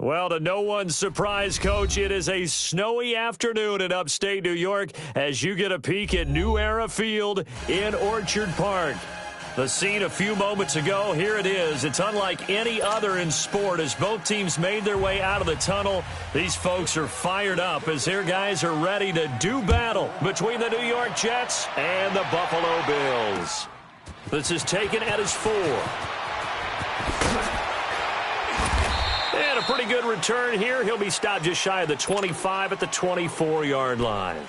Well, to no one's surprise, Coach, it is a snowy afternoon in upstate New York as you get a peek at New Era Field in Orchard Park. The scene a few moments ago, here it is. It's unlike any other in sport as both teams made their way out of the tunnel. These folks are fired up as their guys are ready to do battle between the New York Jets and the Buffalo Bills. This is taken at his 4. And a pretty good return here. He'll be stopped just shy of the 25 at the 24-yard line.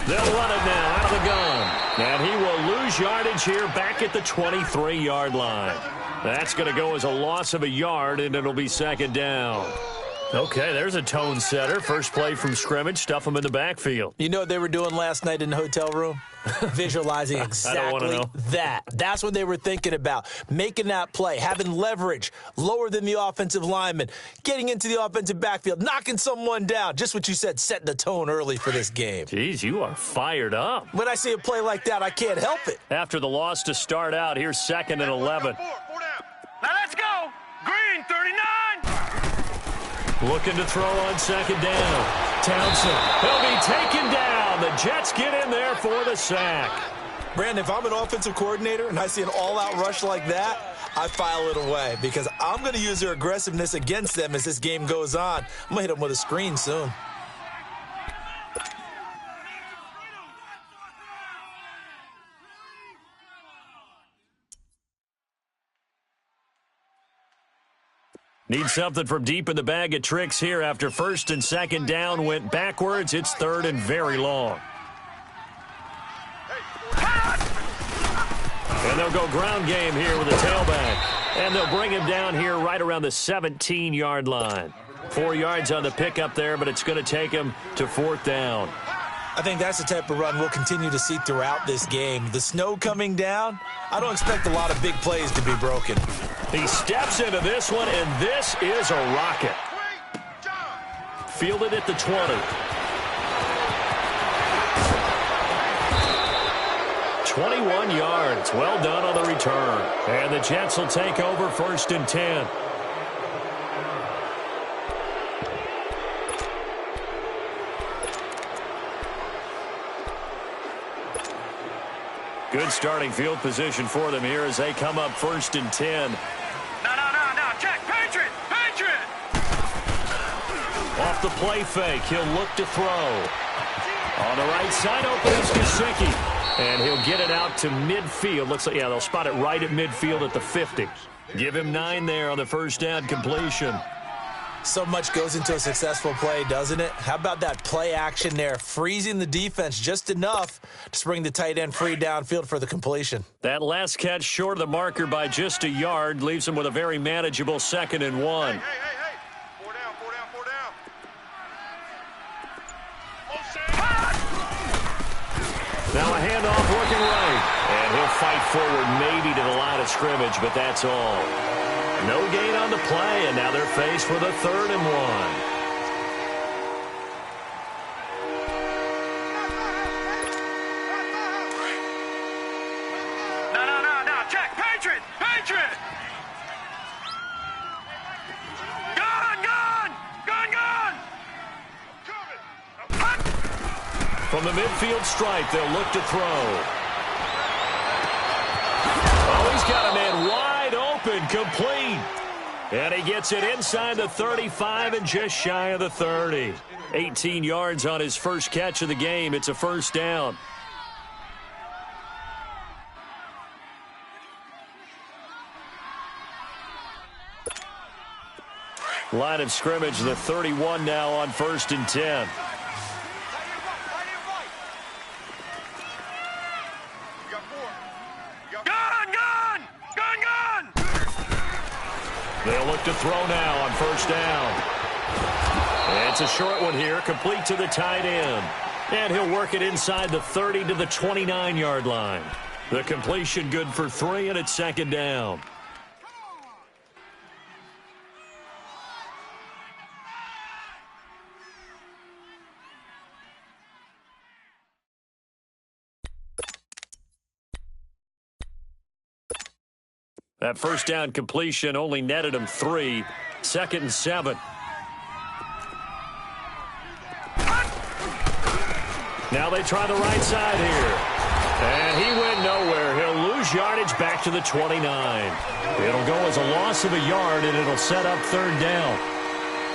They'll run it now out of the gun. And he will lose yardage here back at the 23-yard line. That's going to go as a loss of a yard, and it'll be second down. Okay, there's a tone setter. First play from scrimmage, stuff him in the backfield. You know what they were doing last night in the hotel room? Visualizing exactly that. That's what they were thinking about. Making that play, having leverage, lower than the offensive lineman, getting into the offensive backfield, knocking someone down. Just what you said, setting the tone early for this game. Jeez, you are fired up. When I see a play like that, I can't help it. After the loss to start out, here's 2nd and 11. Now let's go. Green, 39. Looking to throw on second down. Townsend, he'll be taken down. The Jets get in there for the sack. Brandon, if I'm an offensive coordinator and I see an all-out rush like that, I file it away because I'm going to use their aggressiveness against them as this game goes on. I'm going to hit them with a screen soon. Need something from deep in the bag of tricks here after 1st and 2nd down went backwards. It's 3rd and very long. And they'll go ground game here with a tailback. And they'll bring him down here right around the 17-yard line. 4 yards on the pickup there, but it's going to take him to 4th down. I think that's the type of run we'll continue to see throughout this game. The snow coming down, I don't expect a lot of big plays to be broken. He steps into this one, and this is a rocket. Fielded at the 20. 21 yards. Well done on the return. And the Jets will take over 1st and 10. Good starting field position for them here as they come up 1st and 10. No. Check. Patriot. Off the play fake, he'll look to throw. On the right side, open is Gesicki. And he'll get it out to midfield. Looks like, yeah, they'll spot it right at midfield at the 50. Give him 9 there on the 1st down completion. So much goes into a successful play, doesn't it? How about that play action there? Freezing the defense just enough to bring the tight end free downfield for the completion. That last catch short of the marker by just a yard leaves him with a very manageable 2nd and 1. Hey. 4 down. Now a handoff working right. And he'll fight forward maybe to the line of scrimmage, but that's all. No gain on the play, and now they're faced with a 3rd and 1. No. Check. Patriot. Gun. From the midfield stripe, they'll look to throw. Oh, he's got a man wide open, complete. And he gets it inside the 35 and just shy of the 30. 18 yards on his first catch of the game. It's a 1st down. Line of scrimmage, the 31 now on 1st and 10. They'll look to throw now on 1st down. It's It's a short one here, complete to the tight end. And he'll work it inside the 30 to the 29-yard line. The completion good for 3, and it's second down. That first down completion only netted him 3. 2nd and 7. Now they try the right side here. And he went nowhere. He'll lose yardage back to the 29. It'll go as a loss of a yard, and it'll set up 3rd down.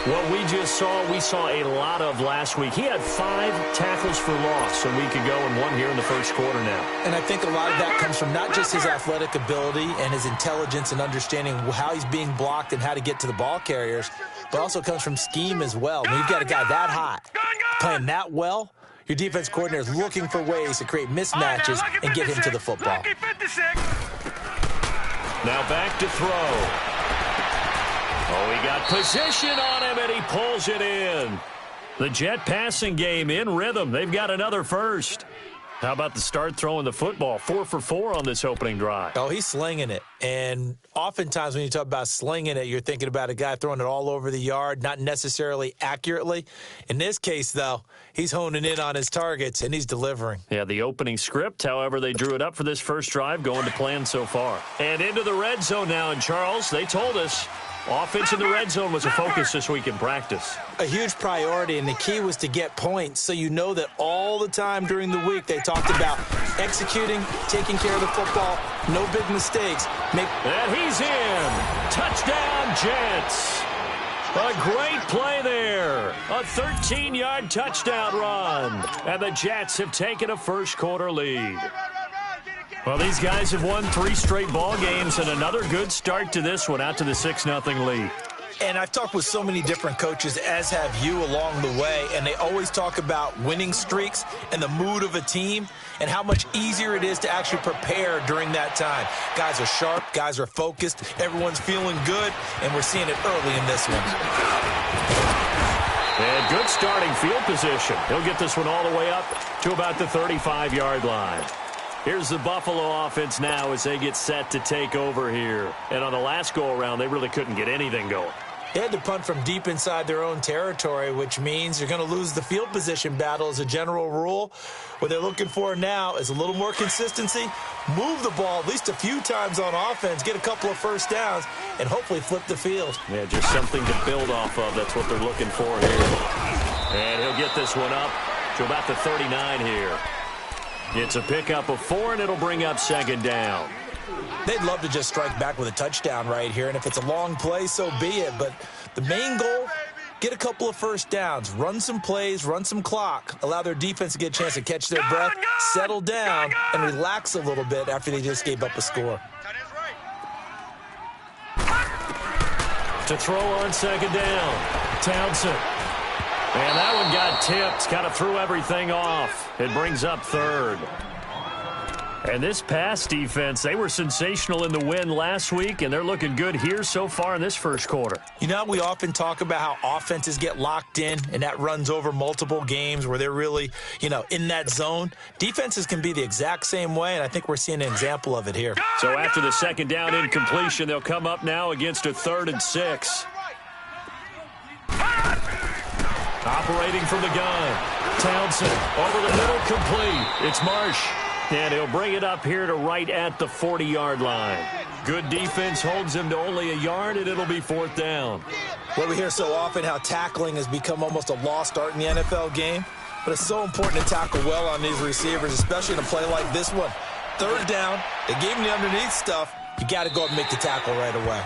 What we just saw, we saw a lot of last week. He had 5 tackles for loss a week ago and 1 here in the first quarter now. And I think a lot of that comes from not just his athletic ability and his intelligence and understanding how he's being blocked and how to get to the ball carriers, but also comes from scheme as well. When you've got a guy that hot, playing that well, your defense coordinator is looking for ways to create mismatches and get him to the football. Now back to throw. Oh, he got position on him, and he pulls it in. The Jet passing game in rhythm. They've got another first. How about the start throwing the football? 4 for 4 on this opening drive. Oh, he's slinging it. And oftentimes when you talk about slinging it, you're thinking about a guy throwing it all over the yard, not necessarily accurately. In this case, though, he's honing in on his targets, and he's delivering. Yeah, the opening script, however, they drew it up for this first drive, going to plan so far. And into the red zone now, and Charles, they told us, offense in the red zone was a focus this week in practice. A huge priority, and the key was to get points. So you know that all the time during the week they talked about executing, taking care of the football, no big mistakes. And he's in. Touchdown, Jets. A great play there. A 13-yard touchdown run. And the Jets have taken a first-quarter lead. Well, these guys have won 3 straight ball games and another good start to this one, out to the 6-0 lead. And I've talked with so many different coaches, as have you, along the way, and they always talk about winning streaks and the mood of a team and how much easier it is to actually prepare during that time. Guys are sharp, guys are focused, everyone's feeling good, and we're seeing it early in this one. And good starting field position. He'll get this one all the way up to about the 35-yard line. Here's the Buffalo offense now as they get set to take over here. And on the last go-around, they really couldn't get anything going. They had to punt from deep inside their own territory, which means you're going to lose the field position battle as a general rule. What they're looking for now is a little more consistency, move the ball at least a few times on offense, get a couple of first downs, and hopefully flip the field. Yeah, just something to build off of. That's what they're looking for here. And he'll get this one up to about the 39 here. It's a pickup of 4, and it'll bring up 2nd down. They'd love to just strike back with a touchdown right here, and if it's a long play, so be it. But the main goal, get a couple of first downs, run some plays, run some clock, allow their defense to get a chance to catch their breath, settle down, and relax a little bit after they just gave up a score. To throw on 2nd down, Townsend. And that one got tipped, kind of threw everything off. It brings up 3rd. And this pass defense, they were sensational in the win last week, and they're looking good here so far in this first quarter. You know, we often talk about how offenses get locked in, and that runs over multiple games where they're really, in that zone. Defenses can be the exact same way, and I think we're seeing an example of it here. So after the 2nd down incompletion, they'll come up now against a 3rd and 6. Operating from the gun. Townsend over the middle, complete. It's Marsh. And he'll bring it up here to right at the 40-yard line. Good defense holds him to only a yard, and it'll be 4th down. Well, we hear so often how tackling has become almost a lost art in the NFL game. But it's so important to tackle well on these receivers, especially in a play like this one. 3rd down, they gave him the underneath stuff. You got to go up and make the tackle right away.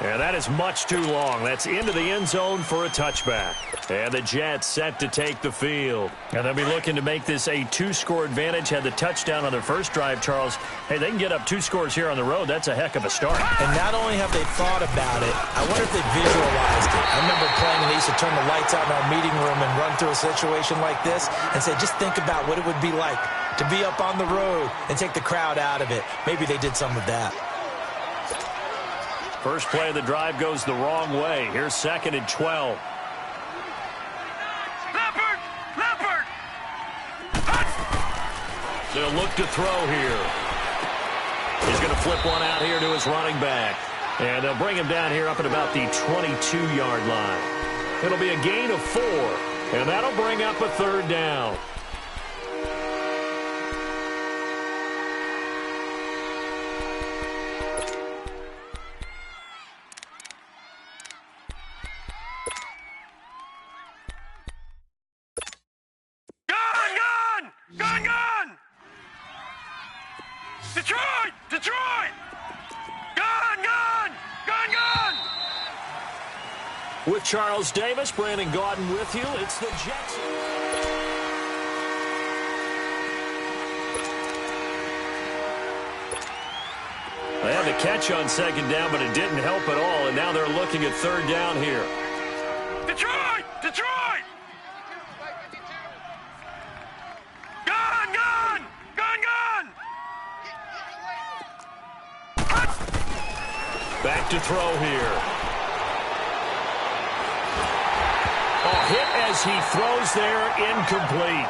And that is much too long. That's into the end zone for a touchback. And the Jets set to take the field. And they'll be looking to make this a 2-score advantage. Had the touchdown on their first drive, Charles. Hey, they can get up 2 scores here on the road. That's a heck of a start. And not only have they thought about it, I wonder if they visualized it. I remember playing and they used to turn the lights out in our meeting room and run through a situation like this and say, just think about what it would be like to be up on the road and take the crowd out of it. Maybe they did some of that. First play of the drive goes the wrong way. Here's 2nd and 12. They'll look to throw here. He's going to flip one out here to his running back. And they'll bring him down here up at about the 22-yard line. It'll be a gain of 4, and that'll bring up a third down. Gun! Detroit! Detroit! Gun! With Charles Davis, Brandon Gaudin with you. It's the Jets. They had the catch on second down, but it didn't help at all, and now they're looking at third down here. Detroit! Detroit! Gun! Back to throw here. Oh, hit as he throws there, incomplete.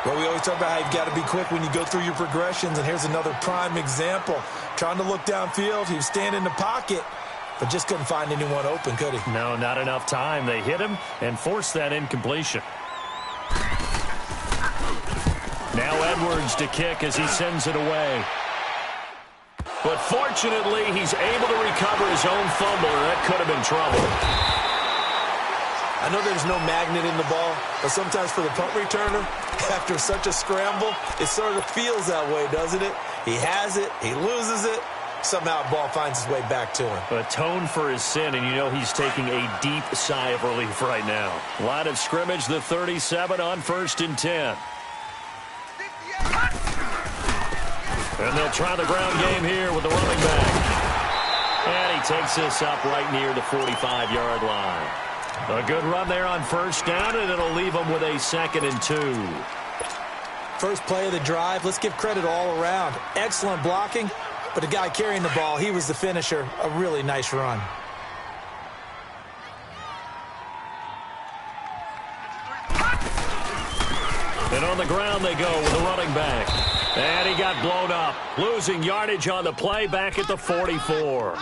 Well, we always talk about how you've got to be quick when you go through your progressions, and here's another prime example. Trying to look downfield, he was standing in the pocket, but just couldn't find anyone open, could he? No, not enough time. They hit him and forced that incompletion. Now Edwards to kick as he sends it away. But fortunately, he's able to recover his own fumble, and that could have been trouble. I know there's no magnet in the ball, but sometimes for the punt returner, after such a scramble, it sort of feels that way, doesn't it? He has it, he loses it, somehow the ball finds its way back to him. Atone for his sin, and you know he's taking a deep sigh of relief right now. Line of scrimmage, the 37 on 1st and 10. And they'll try the ground game here with the running back. And he takes this up right near the 45-yard line. A good run there on 1st down, and it'll leave them with a 2nd and 2. First play of the drive, let's give credit all around. Excellent blocking, but the guy carrying the ball, he was the finisher. A really nice run. And on the ground they go with the running back. And he got blown up, losing yardage on the play back at the 44.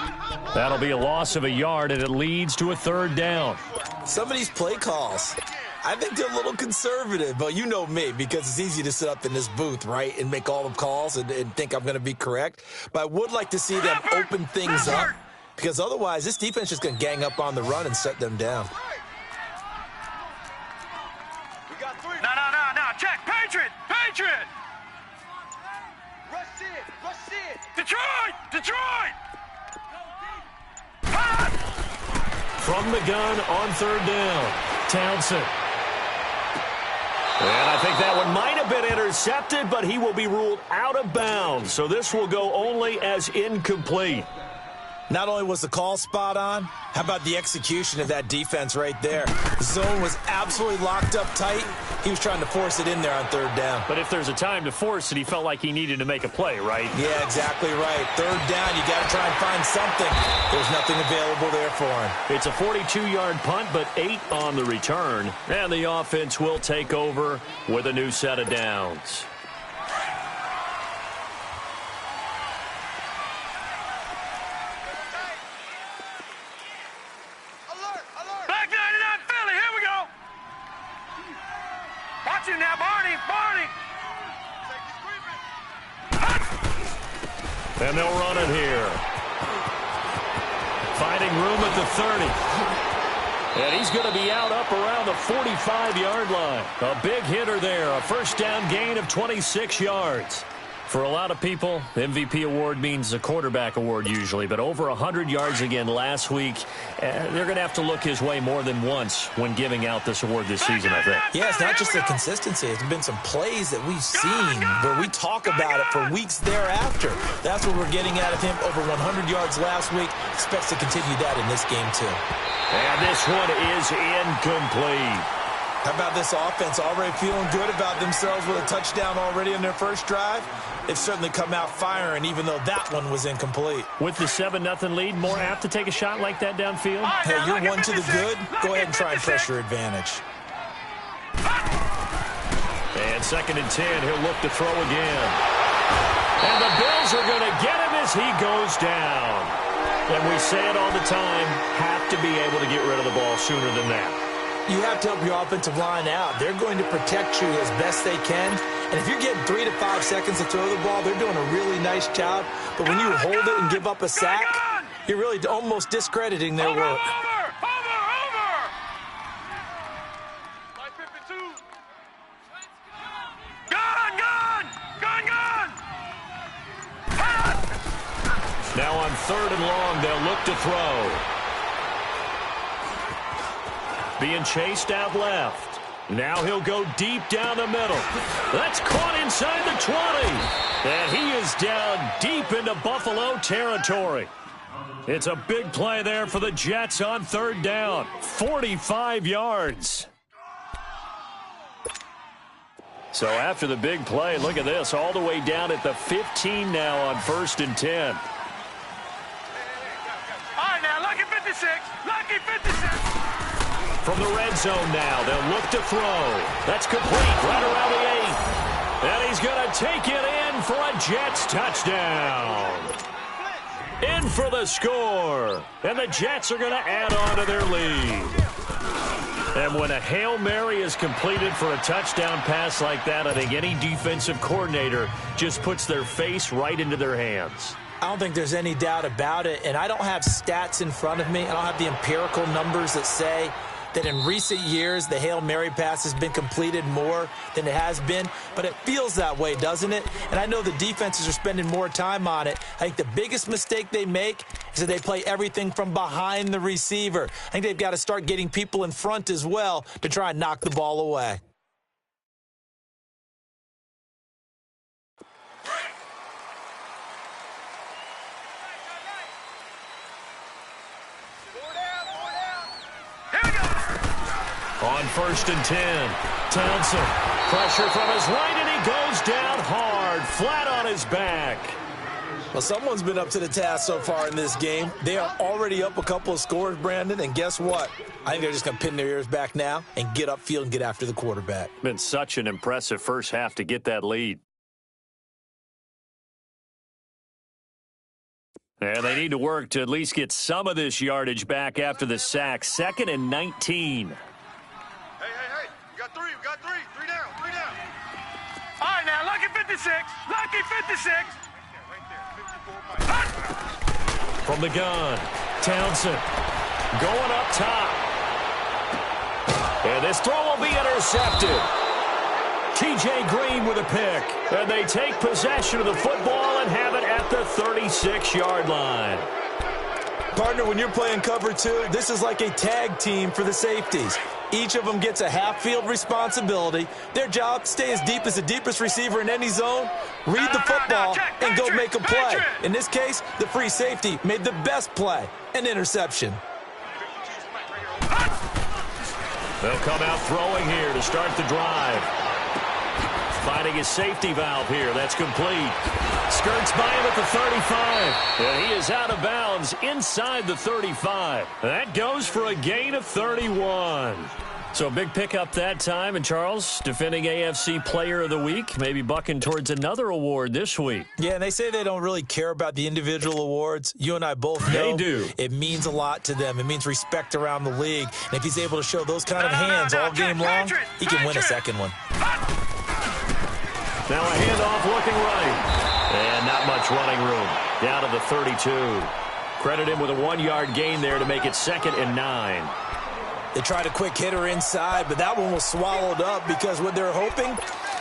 That'll be a loss of a yard, and it leads to a 3rd down. Some of these play calls, I think they're a little conservative, but you know me, because it's easy to sit up in this booth, right, and make all the calls and think I'm going to be correct. But I would like to see them open things up, because otherwise this defense is going to gang up on the run and shut them down. No. Check. Patriot! Rush it! Detroit! From the gun on 3rd down, Townsend. And I think that one might have been intercepted, but he will be ruled out of bounds. So this will go only as incomplete. Not only was the call spot on, how about the execution of that defense right there? The zone was absolutely locked up tight. He was trying to force it in there on 3rd down. But if there's a time to force it, he felt like he needed to make a play, right? Yeah, exactly right. 3rd down, you got to try and find something. There's nothing available there for him. It's a 42-yard punt, but 8 on the return. And the offense will take over with a new set of downs. Now, Barney! And they'll run it here. Finding room at the 30. And he's going to be out up around the 45-yard line. A big hitter there. A 1st down gain of 26 yards. For a lot of people, the MVP award means a quarterback award usually, but over 100 yards again last week. They're going to have to look his way more than once when giving out this award this season, I think. Yeah, it's not just the consistency. It's been some plays that we've seen where we talk about it for weeks thereafter. That's what we're getting out of him. Over 100 yards last week. Expects to continue that in this game, too. And this one is incomplete. How about this offense already feeling good about themselves with a touchdown already in their first drive? They've certainly come out firing, even though that one was incomplete. With the 7-0 lead, more apt to take a shot like that downfield? Hey, you're one to the good. Go ahead and try and press your advantage. And 2nd and 10, he'll look to throw again. And the Bills are going to get him as he goes down. And we say it all the time, have to be able to get rid of the ball sooner than that. You have to help your offensive line out. They're going to protect you as best they can. And if you're getting 3 to 5 seconds to throw the ball, they're doing a really nice job. But when you hold it and give up a sack, you're really almost discrediting their work. Now on 3rd and long, they'll look to throw. Being chased out left. Now he'll go deep down the middle. That's caught inside the 20. And he is down deep into Buffalo territory. It's a big play there for the Jets on 3rd down. 45 yards. So after the big play, look at this. All the way down at the 15 now on 1st and 10. Lucky 56. From the red zone now, they'll look to throw. That's complete right around the 8. And he's going to take it in for a Jets touchdown. In for the score. And the Jets are going to add on to their lead. And when a Hail Mary is completed for a touchdown pass like that, I think any defensive coordinator just puts their face right into their hands. I don't think there's any doubt about it, and I don't have stats in front of me. I don't have the empirical numbers that say that in recent years the Hail Mary pass has been completed more than it has been, but it feels that way, doesn't it? And I know the defenses are spending more time on it. I think the biggest mistake they make is that they play everything from behind the receiver. I think they've got to start getting people in front as well to try and knock the ball away. On 1st and 10, Townsend, pressure from his right, and he goes down hard, flat on his back. Well, someone's been up to the task so far in this game. They are already up a couple of scores, Brandon, and guess what? I think they're just going to pin their ears back now and get upfield and get after the quarterback. Been such an impressive first half to get that lead. And they need to work to at least get some of this yardage back after the sack. 2nd and 19. Three down. All right, now, lucky 56. Lucky 56. From the gun, Townsend going up top. And this throw will be intercepted. T.J. Green with a pick. And they take possession of the football and have it at the 36-yard line. Partner, when you're playing cover 2, this is like a tag team for the safeties. Each of them gets a half-field responsibility. Their job, stay as deep as the deepest receiver in any zone, read the football, and go make a play. In this case, the free safety made the best play, an interception. They'll come out throwing here to start the drive. Finding his safety valve here. That's complete. Skirts by him at the 35. And he is out of bounds inside the 35. That goes for a gain of 31. So a big pickup that time. And Charles, defending AFC Player of the Week, maybe bucking towards another award this week. Yeah, and they say they don't really care about the individual awards. You and I both know they do. It means a lot to them. It means respect around the league. And if he's able to show those kind of hands all game long, he can win a second one. Now a handoff looking right. And not much running room. Down to the 32. Credit him with a 1-yard gain there to make it 2nd and 9. They tried a quick hitter inside, but that one was swallowed up because what they're hoping,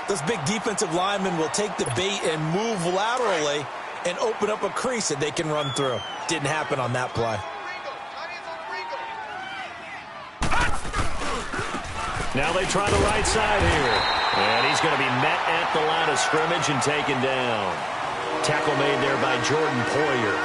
those big defensive linemen will take the bait and move laterally and open up a crease that they can run through. Didn't happen on that play. Now they try the right side here. And he's going to be met at the line of scrimmage and taken down. Tackle made there by Jordan Poyer.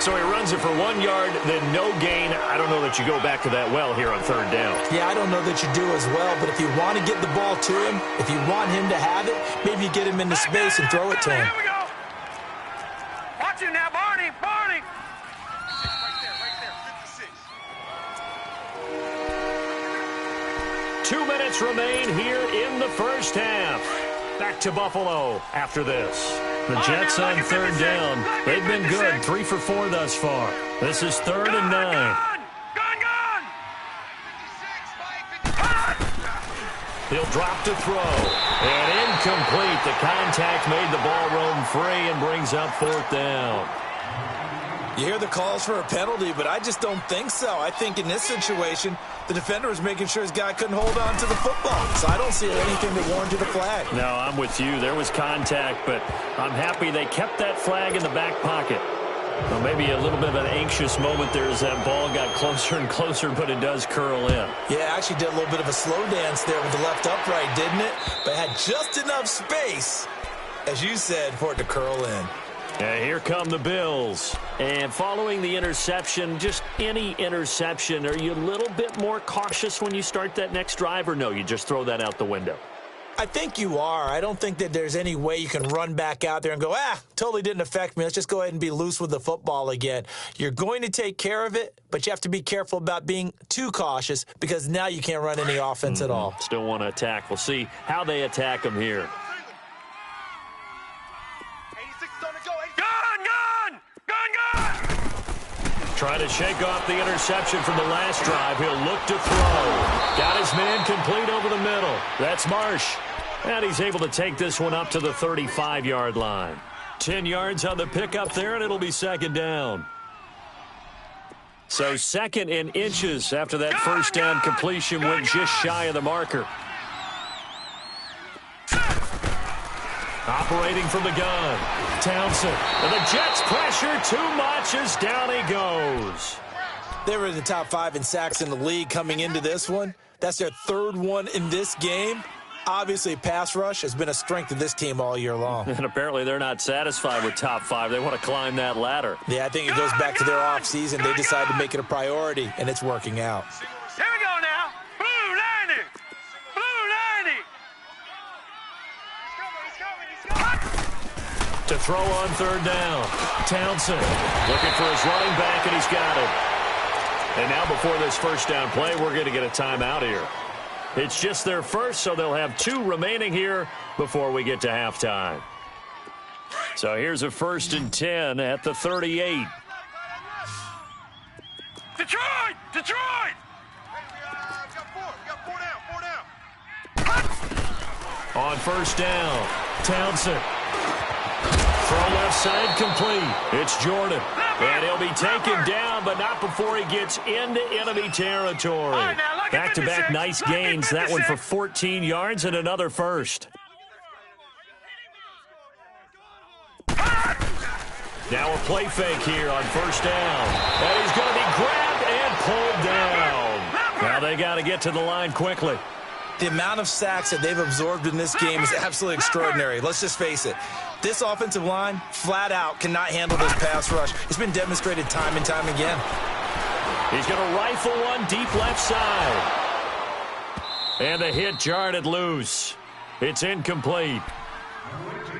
So he runs it for 1 yard, then no gain. I don't know that you go back to that well here on 3rd down. Yeah, I don't know that you do as well, but if you want to get the ball to him, if you want him to have it, maybe you get him into space and throw it to him. Here we go. Watch him now, Barney. Barney. Right there, 56. 2 minutes remain here in the first half. Back to Buffalo after this. The Jets on third down. They've been good, 3 for 4 thus far. This is 3rd and 9. He'll drop to throw. And incomplete. The contact made the ball roam free and brings up 4th down. You hear the calls for a penalty, but I just don't think so. I think in this situation, the defender was making sure his guy couldn't hold on to the football. So I don't see anything that warranted a flag. No, I'm with you. There was contact, but I'm happy they kept that flag in the back pocket. Well, maybe a little bit of an anxious moment there as that ball got closer and closer, but it does curl in. Yeah, actually did a little bit of a slow dance there with the left upright, didn't it? But had just enough space, as you said, for it to curl in. And here come the Bills. And following the interception, just any interception, are you a little bit more cautious when you start that next drive, or no, you just throw that out the window? I think you are. I don't think that there's any way you can run back out there and go, totally didn't affect me. Let's just go ahead and be loose with the football again. You're going to take care of it, but you have to be careful about being too cautious because now you can't run any offense at all. Still want to attack. We'll see how they attack them here. Trying to shake off the interception from the last drive. He'll look to throw. Got his man complete over the middle. That's Marsh. And he's able to take this one up to the 35-yard line. 10 yards on the pickup there, and it'll be 2nd down. So 2nd and inches after that first down completion went just shy of the marker. Operating from the gun, Townsend. And the Jets pressure too much as down he goes. They were in the top 5 in sacks in the league coming into this one. That's their 3rd one in this game. Obviously, pass rush has been a strength of this team all year long. And apparently they're not satisfied with top 5. They want to climb that ladder. Yeah, I think it goes back to their offseason. They decided to make it a priority, and it's working out. Here we go now. Blue 90. Blue 90. To throw on 3rd down. Townsend looking for his running back, and he's got it. And now before this first down play, we're going to get a timeout here. It's just their first, so they'll have 2 remaining here before we get to halftime. So here's a 1st and 10 at the 38. Detroit! Detroit! On 1st down, Townsend. Throw left side complete. It's Jordan. And he'll be taken down, but not before he gets into enemy territory. Back-to-back nice gains. That one for 14 yards and another first. Now a play fake here on 1st down. And he's going to be grabbed and pulled down. Now they got to get to the line quickly. The amount of sacks that they've absorbed in this game is absolutely extraordinary. Let's just face it. This offensive line, flat out, cannot handle this pass rush. It's been demonstrated time and time again. He's going to rifle one deep left side. And the hit jarred it loose. It's incomplete.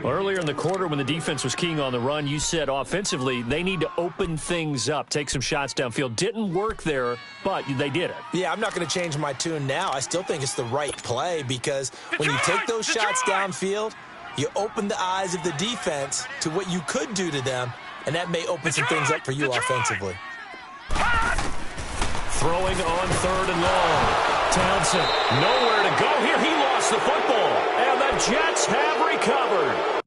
Earlier in the quarter when the defense was keying on the run, you said offensively they need to open things up, take some shots downfield. Didn't work there, but they did it. Yeah, I'm not going to change my tune now. I still think it's the right play because when you take those shots downfield, you open the eyes of the defense to what you could do to them, and that may open some things up for you offensively. Throwing on 3rd and long. Townsend, nowhere to go here. He lost the football, and the Jets have recovered.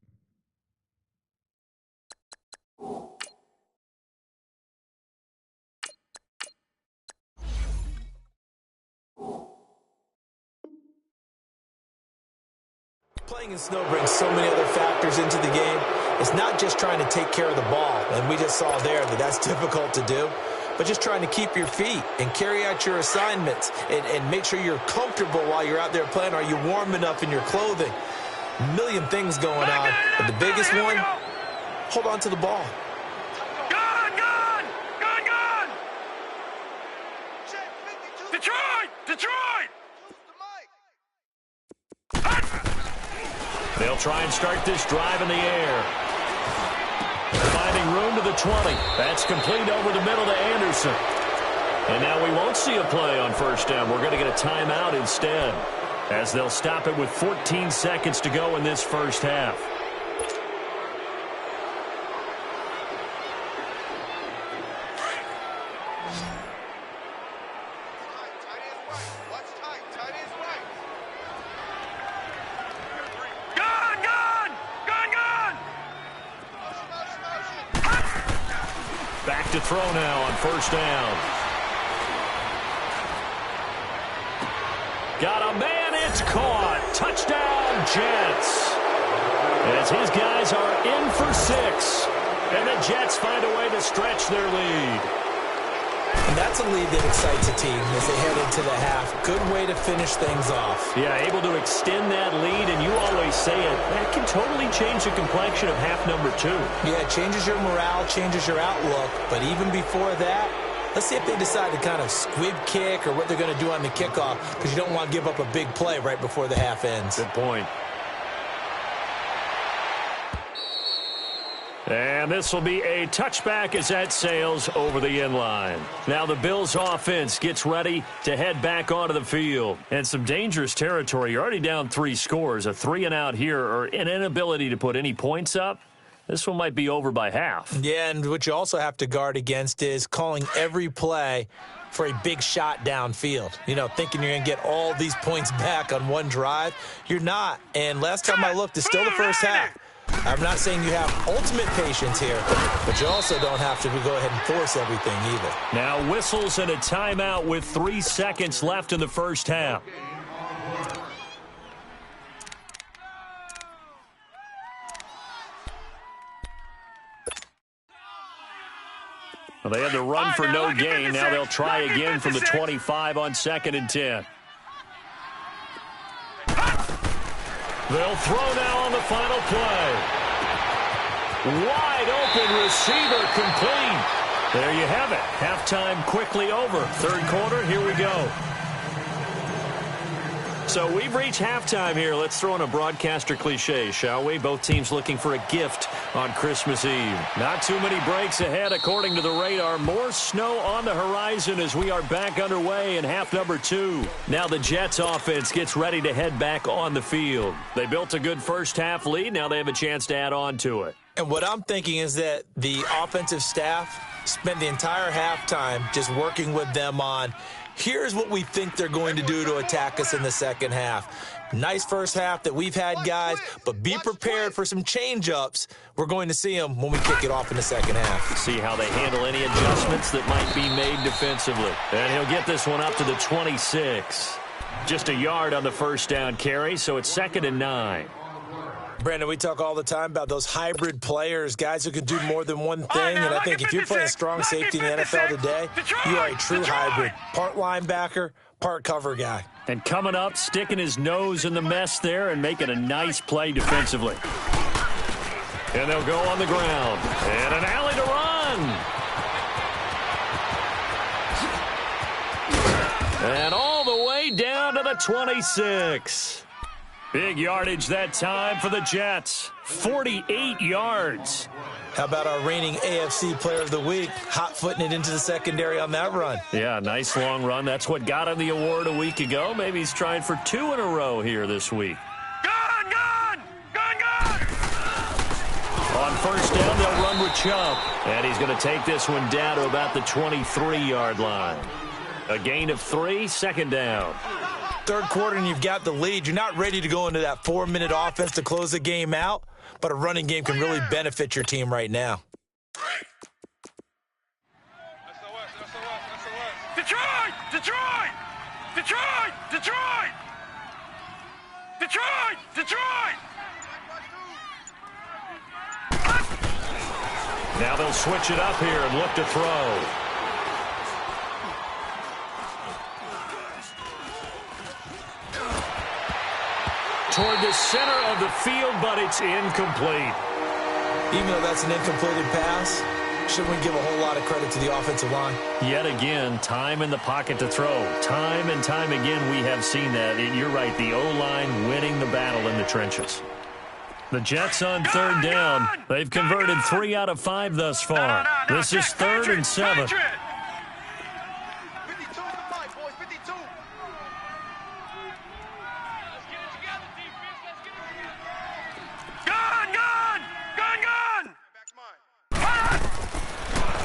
Playing in snow brings so many other factors into the game. It's not just trying to take care of the ball, and we just saw there that that's difficult to do, but just trying to keep your feet and carry out your assignments and make sure you're comfortable while you're out there playing. Are you warm enough in your clothing? A million things going on, but the biggest one, hold on to the ball. Detroit! They'll try and start this drive in the air. Finding room to the 20. That's complete over the middle to Anderson. And now we won't see a play on first down. We're going to get a timeout instead, as they'll stop it with 14 seconds to go in this first half. Back to throw now on first down. Got a man, it's caught. Touchdown, Jets. As his guys are in for 6. And the Jets find a way to stretch their lead. And that's a lead that excites a team as they head into the half. Good way to finish things off. Yeah, able to extend that lead, and you always say it, that can totally change the complexion of half number 2. Yeah, it changes your morale, changes your outlook. But even before that, let's see if they decide to kind of squib kick or what they're going to do on the kickoff, because you don't want to give up a big play right before the half ends. Good point. And this will be a touchback as that sails over the end line. Now the Bills offense gets ready to head back onto the field. And some dangerous territory. You're already down 3 scores. A 3-and-out here, or an inability to put any points up. This one might be over by half. Yeah, and what you also have to guard against is calling every play for a big shot downfield. You know, thinking you're going to get all these points back on one drive. You're not. And last time I looked, it's still the first half. I'm not saying you have ultimate patience here, but you also don't have to go ahead and force everything either. Now whistles and a timeout with 3 seconds left in the first half. Well, they had to run for no gain. Now they'll try again from the 25 on 2nd and 10. They'll throw now on the final play. Wide open receiver, complete. There you have it. Halftime quickly over. Third quarter, here we go. So we've reached halftime here. Let's throw in a broadcaster cliche, shall we? Both teams looking for a gift on Christmas Eve. Not too many breaks ahead, according to the radar. More snow on the horizon as we are back underway in half number 2. Now the Jets offense gets ready to head back on the field. They built a good first half lead. Now they have a chance to add on to it. And what I'm thinking is that the offensive staff spent the entire halftime just working with them on, here's what we think they're going to do to attack us in the second half. Nice first half that we've had, guys, but be prepared for some change-ups. We're going to see them when we kick it off in the second half. See how they handle any adjustments that might be made defensively. And he'll get this one up to the 26. Just a yard on the first down carry, so it's 2nd and 9. Brandon, we talk all the time about those hybrid players, guys who can do more than one thing, and I think if you're playing strong safety in the NFL today, you are a true hybrid. Part linebacker, part cover guy. And coming up, sticking his nose in the mess there and making a nice play defensively. And they'll go on the ground. And an alley to run. And all the way down to the 26. Big yardage that time for the Jets. 48 yards. How about our reigning AFC Player of the Week, hot-footing it into the secondary on that run? Yeah, nice long run. That's what got him the award a week ago. Maybe he's trying for 2 in a row here this week. Gun, gun! Gun, gun! On first down, they'll run with Chubb. And he's going to take this one down to about the 23-yard line. A gain of 3, 2nd down. Third quarter and you've got the lead. You're not ready to go into that 4-minute offense to close the game out, but a running game can really benefit your team right now. Detroit! Detroit! Detroit! Detroit! Detroit! Detroit! Now they'll switch it up here and look to throw. Toward the center of the field, but it's incomplete. Even though that's an incompleted pass, shouldn't we give a whole lot of credit to the offensive line? Yet again, time in the pocket to throw. Time and time again, we have seen that. And you're right, the O-line winning the battle in the trenches. The Jets on third down. They've converted 3 out of 5 thus far. This is 3rd and 7.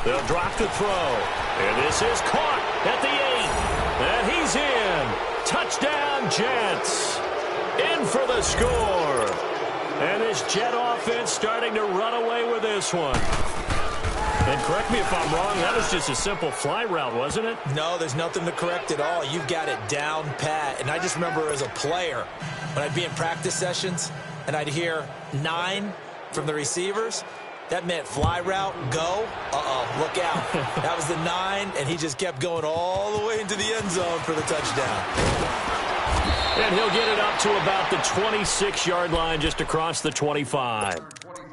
They'll drop the throw. And this is caught at the 8. And he's in. Touchdown, Jets. In for the score. And this Jet offense starting to run away with this one. And correct me if I'm wrong, that was just a simple fly route, wasn't it? No, there's nothing to correct at all. You've got it down pat. And I just remember as a player, when I'd be in practice sessions and I'd hear 9 from the receivers, that meant fly route, go. Look out. That was the 9, and he just kept going all the way into the end zone for the touchdown. And he'll get it up to about the 26-yard line, just across the 25.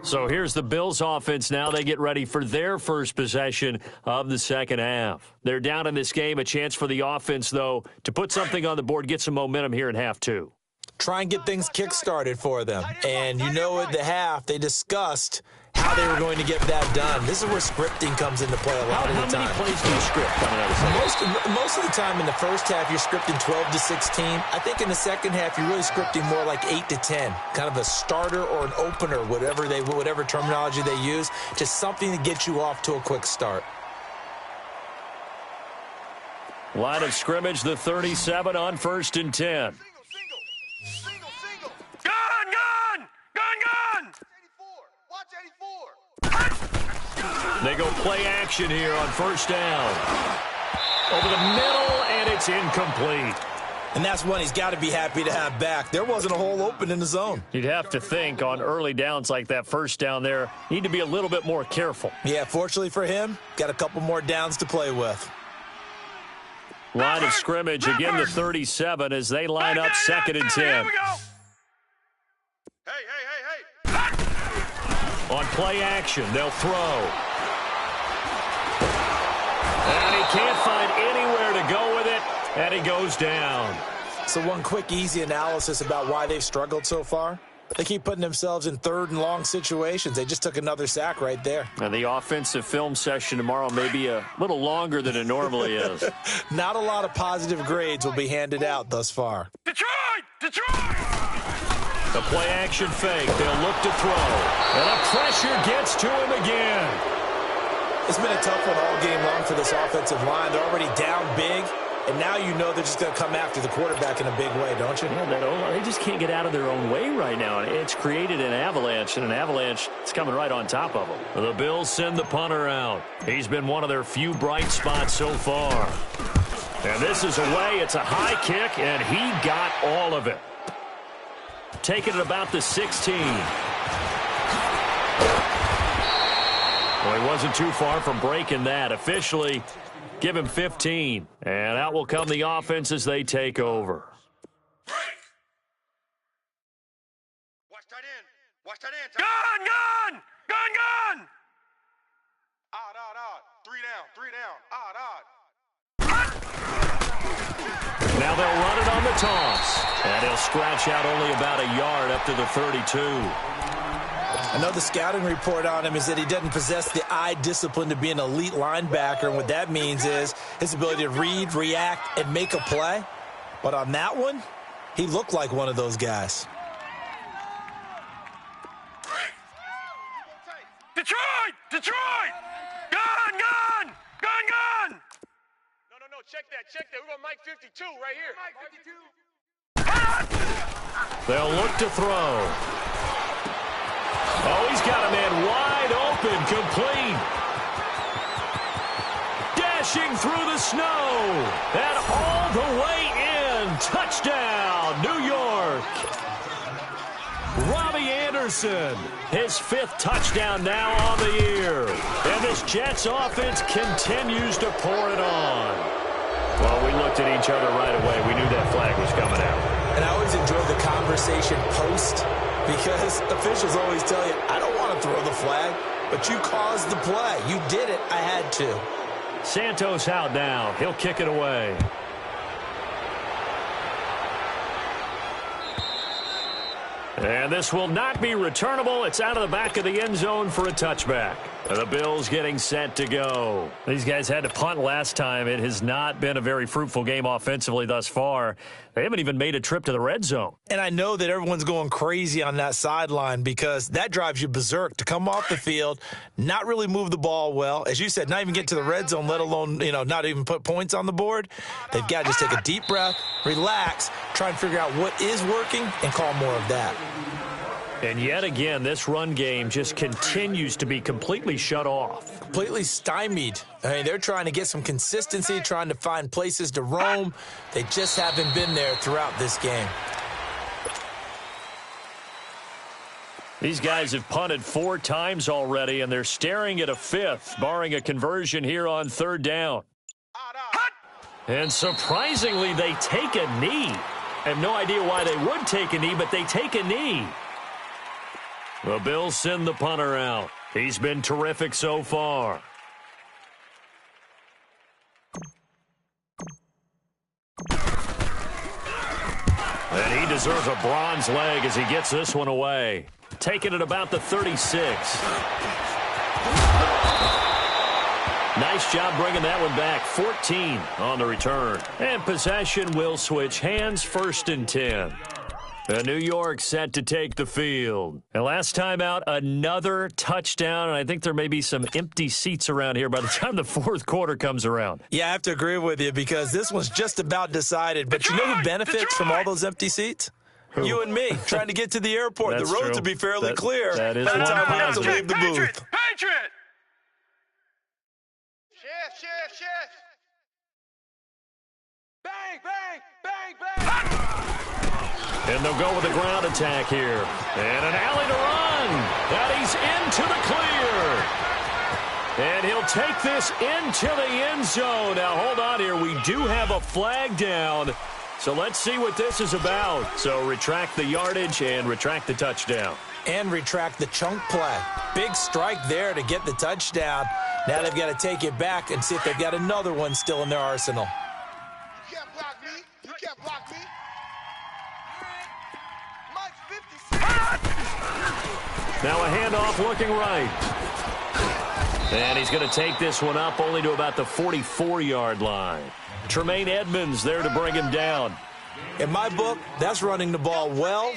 So here's the Bills offense now. They get ready for their first possession of the second half. They're down in this game. A chance for the offense, though, to put something on the board, get some momentum here in half 2. Try and get things kick-started for them. And you know at the half, they discussed how they were going to get that done. This is where scripting comes into play a lot of the time. How many plays do you script coming out of the second? Most of the time in the first half, you're scripting 12 to 16. I think in the second half, you're really scripting more like 8 to 10. Kind of a starter or an opener, whatever terminology they use. Just something to get you off to a quick start. Line of scrimmage, the 37 on 1st and 10. They go play action here on 1st down. Over the middle, and it's incomplete. And that's one he's got to be happy to have back. There wasn't a hole open in the zone. You'd have to think on early downs like that 1st down there, need to be a little bit more careful. Yeah, fortunately for him, got a couple more downs to play with. Line of scrimmage, again the 37 as they line up 2nd and 10. Here we go. Hey. On play action, they'll throw. And he can't find anywhere to go with it, and he goes down. So one quick, easy analysis about why they've struggled so far. They keep putting themselves in 3rd and long situations. They just took another sack right there. And the offensive film session tomorrow may be a little longer than it normally is. Not a lot of positive grades will be handed out thus far. Detroit! The play action fake. They'll look to throw. And the pressure gets to him again. It's been a tough one all game long for this offensive line. They're already down big, and now you know they're just going to come after the quarterback in a big way, don't you? Yeah, they just can't get out of their own way right now. It's created an avalanche, and an avalanche is coming right on top of them. The Bills send the punter out. He's been one of their few bright spots so far. And this is away. It's a high kick, and he got all of it. Taking it about the 16. Well, he wasn't too far from breaking that. Officially, give him 15. And out will come the offense as they take over. Watch that in. Gun! Odd. 3 down. Now they'll run it on the toss. And he'll scratch out only about a yard up to the 32. I know the scouting report on him is that he doesn't possess the eye discipline to be an elite linebacker, and what that means is his ability to read, react, and make a play. But on that one, he looked like one of those guys. Detroit! Gun! No, check that. We're going Mike 52 right here. Mike 52. They'll look to throw. Oh, he's got a man wide open, complete. Dashing through the snow. And all the way in. Touchdown, New York. Robbie Anderson, his 5th touchdown now on the year. And this Jets offense continues to pour it on. Well, we looked at each other right away. We knew that flag was coming out. And I always enjoy the conversation post, because officials always tell you, I don't want to throw the flag, but you caused the play. You did it. I had to. Santos out now. He'll kick it away. And this will not be returnable. It's out of the back of the end zone for a touchback. The Bills getting set to go. These guys had to punt last time. It has not been a very fruitful game offensively thus far. They haven't even made a trip to the red zone. And I know that everyone's going crazy on that sideline because that drives you berserk to come off the field, not really move the ball well. As you said, not even get to the red zone, let alone, not even put points on the board. They've got to just take a deep breath, relax, try and figure out what is working and call more of that. And yet again, this run game just continues to be completely shut off. Completely stymied. I mean, they're trying to get some consistency, trying to find places to roam. They just haven't been there throughout this game. These guys have punted 4 times already, and they're staring at a 5th, barring a conversion here on 3rd down. And surprisingly, they take a knee. I have no idea why they would take a knee, but they take a knee. The Bills send the punter out. He's been terrific so far. And he deserves a bronze leg as he gets this one away. Taking it about the 36. Nice job bringing that one back. 14 on the return. And possession will switch hands, 1st and 10. New York set to take the field. And last time out, another touchdown, and I think there may be some empty seats around here by the time the 4th quarter comes around. Yeah, I have to agree with you because this one's just about decided. But you know who benefits from all those empty seats? Who? You and me, trying to get to the airport. That's the roads true. will be fairly clear that is by the one time we have to positive. leave the booth. Patriot! Shift. Bang, bang, bang, bang! And they'll go with a ground attack here. And an alley to run. And he's into the clear. And he'll take this into the end zone. Now, hold on here. We do have a flag down. So let's see what this is about. So retract the yardage and retract the touchdown. And retract the chunk play. Big strike there to get the touchdown. Now they've got to take it back and see if they've got another one still in their arsenal. You can't block me. You can't block me. Now a handoff looking right. And he's going to take this one up only to about the 44-yard line. Tremaine Edmonds there to bring him down. In my book, that's running the ball well,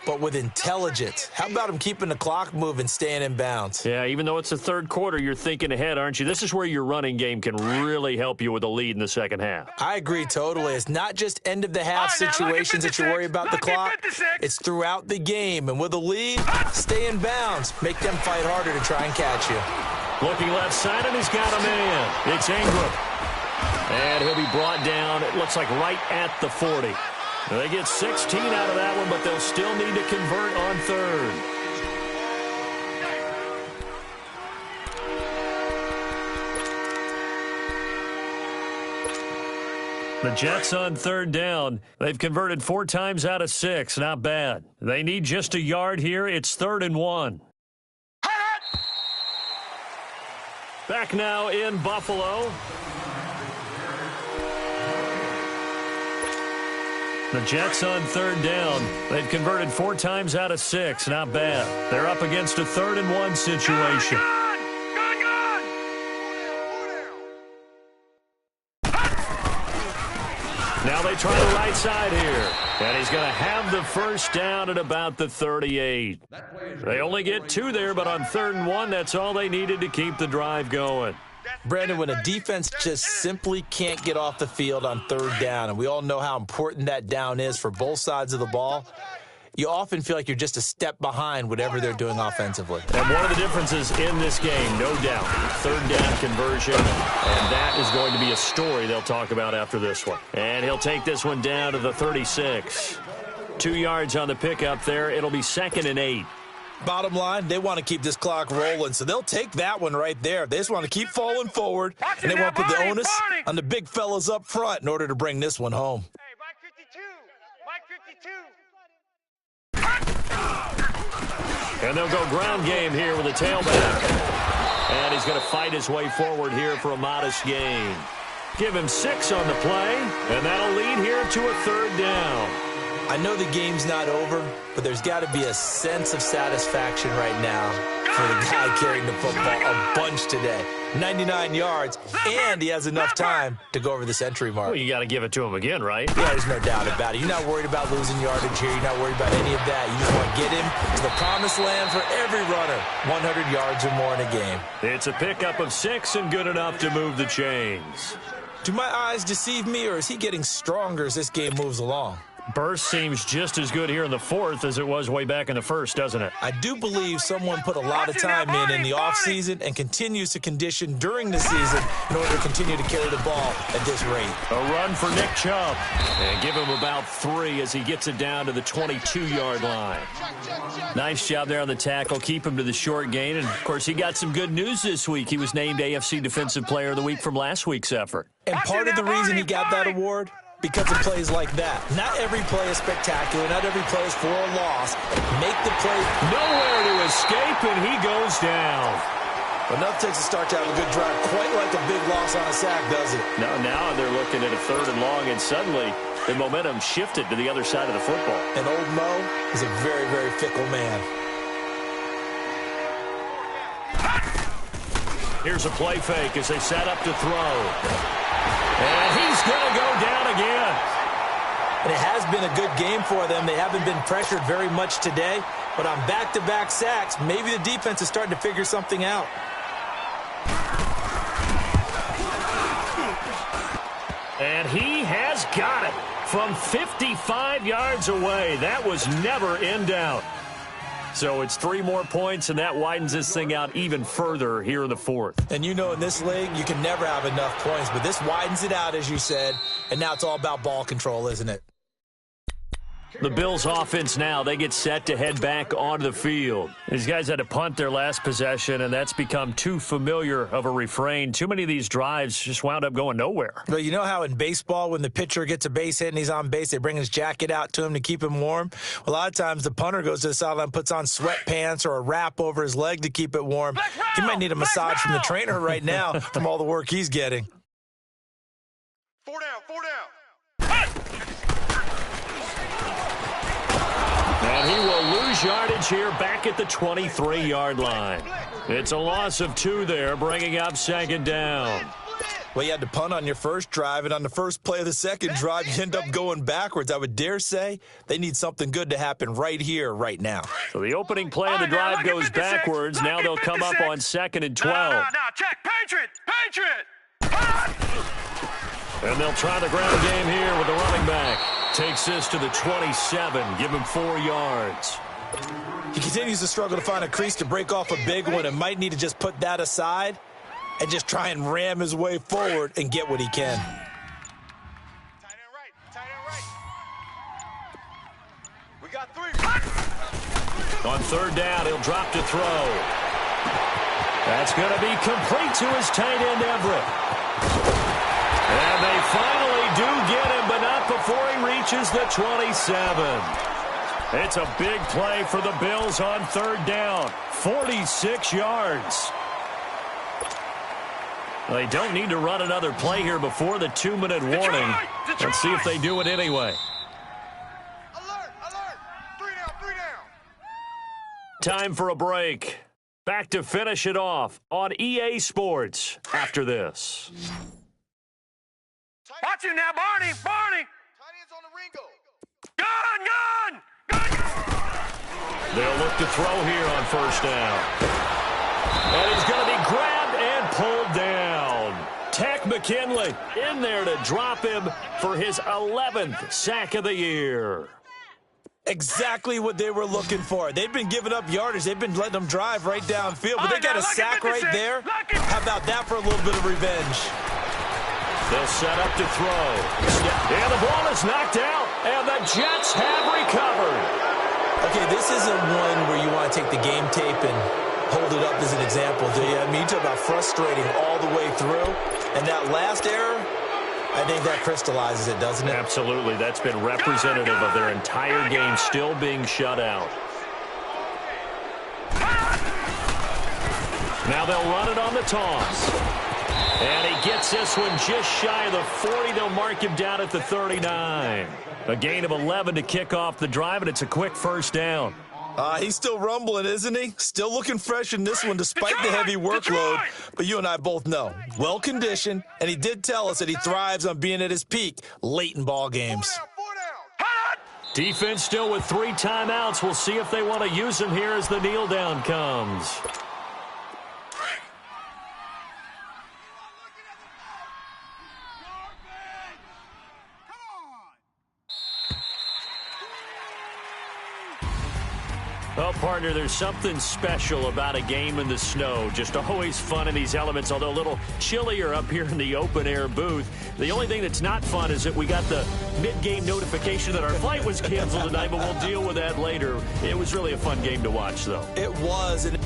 but with intelligence. How about him keeping the clock moving, staying in bounds? Yeah, even though it's the 3rd quarter, you're thinking ahead, aren't you? This is where your running game can really help you with a lead in the 2nd half. I agree totally. It's not just end-of-the-half situations that you worry about the clock. It's throughout the game. And with a lead, stay in bounds. Make them fight harder to try and catch you. Looking left side, and he's got a man. It's Ingram. And he'll be brought down, it looks like right at the 40. They get 16 out of that one, but they'll still need to convert on 3rd. The Jets on 3rd down. They've converted 4 times out of 6. Not bad. They need just a yard here. It's 3rd and 1. Back now in Buffalo. The Jets on 3rd down. They've converted 4 times out of 6. Not bad. They're up against a 3rd and 1 situation. Now they try the right side here. And he's going to have the 1st down at about the 38. They only get 2 there, but on 3rd and 1, that's all they needed to keep the drive going. Brandon, when a defense just simply can't get off the field on 3rd down, and we all know how important that down is for both sides of the ball, you often feel like you're just a step behind whatever they're doing offensively. And one of the differences in this game, no doubt, 3rd down conversion, and that is going to be a story they'll talk about after this one. And he'll take this one down to the 36. 2 yards on the pickup there. It'll be 2nd and 8. Bottom line, they want to keep this clock rolling, so they'll take that one right there. They just want to keep falling forward, and they want to put the onus on the big fellas up front in order to bring this one home. Hey, Mike 52. And they'll go ground game here with a tailback. And he's going to fight his way forward here for a modest gain. Give him 6 on the play, and that'll lead here to a 3rd down. I know the game's not over, but there's got to be a sense of satisfaction right now for the guy carrying the football a bunch today. 99 yards, and he has enough time to go over the century mark. Well, you got to give it to him again, right? Yeah, there's no doubt about it. You're not worried about losing yardage here. You're not worried about any of that. You just want to get him to the promised land for every runner. 100 yards or more in a game. It's a pickup of 6 and good enough to move the chains. Do my eyes deceive me, or is he getting stronger as this game moves along? Burst seems just as good here in the fourth as it was way back in the first, doesn't it? I do believe someone put a lot of time in the offseason and continues to condition during the season in order to continue to carry the ball at this rate. A run for Nick Chubb. And give him about 3 as he gets it down to the 22-yard line. Nice job there on the tackle. Keep him to the short gain. And, of course, he got some good news this week. He was named AFC Defensive Player of the Week from last week's effort. And part of the reason he got that award? Because of plays like that. Not every play is spectacular. Not every play is for a loss. Make the play. Nowhere to escape, and he goes down. Enough takes a start to have a good drive. Quite like a big loss on a sack, does it? Now they're looking at a 3rd and long, and suddenly the momentum shifted to the other side of the football. And old Mo is a very, very fickle man. Here's a play fake as they set up to throw. And he's going to go down again. And it has been a good game for them. They haven't been pressured very much today. But on back-to-back sacks, maybe the defense is starting to figure something out. And he has got it from 55 yards away. That was never in doubt. So it's 3 more points, and that widens this thing out even further here in the fourth. And you know in this league, you can never have enough points, but this widens it out, as you said, and now it's all about ball control, isn't it? The Bills offense now, they get set to head back onto the field. These guys had to punt their last possession, and that's become too familiar of a refrain. Too many of these drives just wound up going nowhere. Well, you know how in baseball, when the pitcher gets a base hit and he's on base, they bring his jacket out to him to keep him warm? Well, a lot of times the punter goes to the sideline, puts on sweatpants or a wrap over his leg to keep it warm. He might need a massage from the trainer right now from all the work he's getting. 4 down, 4 down. And he will lose yardage here back at the 23-yard line. It's a loss of 2 there, bringing up 2nd down. Well, you had to punt on your first drive, and on the first play of the second drive, you end up going backwards. I would dare say they need something good to happen right here, right now. So the opening play of the drive goes backwards. Now they'll come up on 2nd and 12. Now, check. Patriot. And they'll try the ground game here with the running back. Takes this to the 27. Give him 4 yards. He continues to struggle to find a crease to break off a big one and might need to just put that aside and just try and ram his way forward and get what he can. Tight end right. We got 3. On 3rd down, he'll drop to throw. That's going to be complete to his tight end, Everett. And they finally do get him, but not before he reaches the 27. It's a big play for the Bills on 3rd down. 46 yards. They don't need to run another play here before the 2-minute warning. Let's see if they do it anyway. Alert. 3 down. Time for a break. Back to finish it off on EA Sports after this. Watch him now, Barney. Tight end's on the Ringo. Gun. They'll look to throw here on 1st down. And he's going to be grabbed and pulled down. Tech McKinley in there to drop him for his 11th sack of the year. Exactly what they were looking for. They've been giving up yardage. They've been letting them drive right downfield, but they got a sack right there. How about that for a little bit of revenge? They'll set up to throw. And the ball is knocked out, and the Jets have recovered. Okay, this isn't one where you want to take the game tape and hold it up as an example, do you? I mean, you talk about frustrating all the way through. And that last error, I think that crystallizes it, doesn't it? Absolutely. That's been representative of their entire game still being shut out. Now they'll run it on the toss. And he gets this one just shy of the 40. They'll mark him down at the 39. A gain of 11 to kick off the drive, and it's a quick first down. He's still rumbling, isn't he? Still looking fresh in this one despite the heavy workload. But you and I both know, well-conditioned, and he did tell us that he thrives on being at his peak late in ball games. Defense still with 3 timeouts. We'll see if they want to use them here as the kneel down comes. Well, partner, there's something special about a game in the snow. Just always fun in these elements, although a little chillier up here in the open-air booth. The only thing that's not fun is that we got the mid-game notification that our flight was canceled tonight, but we'll deal with that later. It was really a fun game to watch, though. It was. And